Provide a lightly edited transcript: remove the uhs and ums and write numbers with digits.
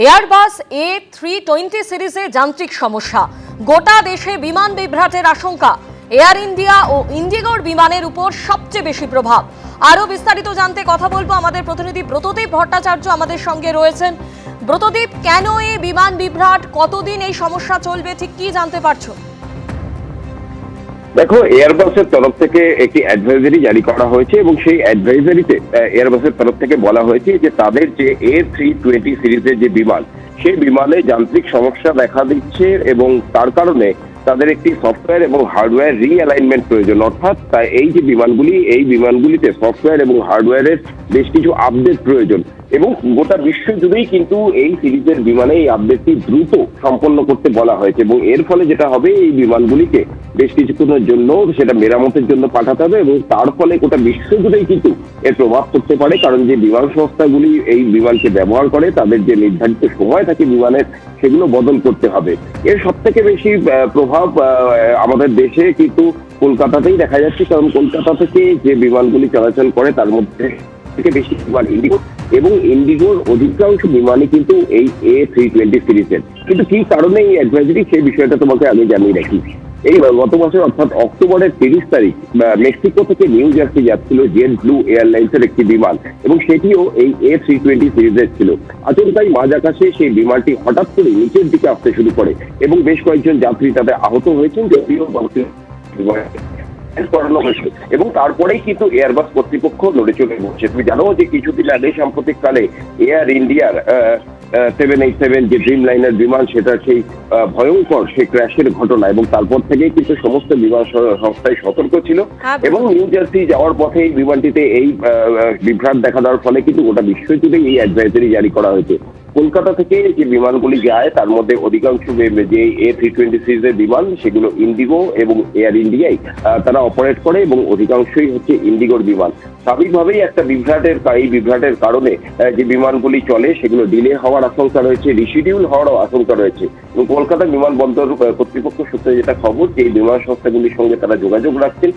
Airbus A320 সিরিজে যান্ত্রিক সমস্যা, গোটা দেশে বিমান বিভ্রাটের আশঙ্কা। এয়ার ইন্ডিয়া ও ইন্ডিগোর বিমানের উপর সবচেয়ে বেশি প্রভাব। আরো বিস্তারিত জানতে কথা বলবো আমাদের প্রতিনিধি ব্রতদীপ ভট্টাচার্য আমাদের সঙ্গে রয়েছেন। ব্রতদীপ, কেন এই বিমান বিভ্রাট, কতদিন এই সমস্যা চলবে, ঠিক কি জানতে পারছো? দেখো, এয়ারবাসের তরফ থেকে একটি অ্যাডভাইজারি জারি করা হয়েছে এবং সেই অ্যাডভাইজারিতে এয়ারবাসের তরফ থেকে বলা হয়েছে যে তাদের যে A320 সিরিজের যে বিমান, সেই বিমানে যান্ত্রিক সমস্যা দেখা দিচ্ছে এবং তার কারণে তাদের একটি সফটওয়্যার এবং হার্ডওয়্যার রিঅ্যালাইনমেন্ট প্রয়োজন। অর্থাৎ এই যে বিমানগুলি, এই বিমানগুলিতে সফটওয়্যার এবং হার্ডওয়্যারের বেশ কিছু আপডেট প্রয়োজন এবং গোটা বিশ্ব জুড়েই কিন্তু এই সিরিজের বিমানে এই আপডেটটি দ্রুত সম্পন্ন করতে বলা হয়েছে এবং এর ফলে যেটা হবে, এই বিমানগুলিকে বেশ কিছুক্ষণের জন্য সেটা মেরামতের জন্য পাঠাতে হবে এবং তার ফলে গোটা বিশ্ব জুড়েই কিন্তু এর প্রভাব পড়তে পারে। কারণ যে বিমান সংস্থাগুলি এই বিমানকে ব্যবহার করে, তাদের যে নির্ধারিত সময় থাকে বিমানের, সেগুলো বদল করতে হবে। এর সব থেকে বেশি প্রভাব আমাদের দেশে কিন্তু কলকাতাতেই দেখা যাচ্ছে, কারণ কলকাতা থেকে যে বিমানগুলি চলাচল করে তার মধ্যে থেকে বেশি বিমান ইন্ডিগো এবং ইন্ডিগোর অধিকাংশ বিমানই কিন্তু এই A320 সিরিজের। কিন্তু কি কারণে এই অ্যাডভাইজারি, সেই বিষয়টা তোমাকে আমি জানিয়ে রাখি। এই গত মাসের অর্থাৎ অক্টোবরের 30 তারিখ মেক্সিকো থেকে নিউ জার্সি যাচ্ছিল জেট ব্লু এয়ারলাইন্সের একটি বিমান এবং সেটিও এই A320 সিরিজের ছিল। আচমকাই মাঝ আকাশে সেই বিমানটি হঠাৎ করে নিচের দিকে আসতে শুরু করে এবং বেশ কয়েকজন যাত্রী তাতে আহত হয়েছেন, যদিও করানো হয়েছে এবং তারপরেই কিন্তু এয়ারবাস কর্তৃপক্ষ লড়ে চলে বসছে। তুমি জানো যে কিছুদিন আগে সাম্প্রতিককালে এয়ার ইন্ডিয়ার 787 যে ড্রিম লাইনার বিমান, সেটা সেই ভয়ঙ্কর সেই ক্র্যাশের ঘটনা এবং তারপর থেকেই কিন্তু সমস্ত বিমান সংস্থায় সতর্ক ছিল এবং নিউ জার্সি যাওয়ার পথে এই বিমানটিতে এই বিভ্রাট দেখা দেওয়ার ফলে কিন্তু গোটা বিশ্ব জুড়ে এই অ্যাডভাইজারি জারি করা হয়েছে। কলকাতা থেকে যে বিমানগুলি যায় তার মধ্যে অধিকাংশ যে A320 সিরিজের বিমান, সেগুলো ইন্ডিগো এবং এয়ার ইন্ডিয়াই তারা অপারেট করে এবং অধিকাংশই হচ্ছে ইন্ডিগোর বিমান। স্বাভাবিকভাবেই একটা এই বিভ্রাটের কারণে যে বিমানগুলি চলে সেগুলো ডিলে হওয়ার আশঙ্কা রয়েছে, রিশিডিউল হওয়ারও আশঙ্কা রয়েছে এবং কলকাতা বিমানবন্দর কর্তৃপক্ষ সূত্রে যেটা খবর, যে এই বিমান সংস্থাগুলির সঙ্গে তারা যোগাযোগ রাখছেন।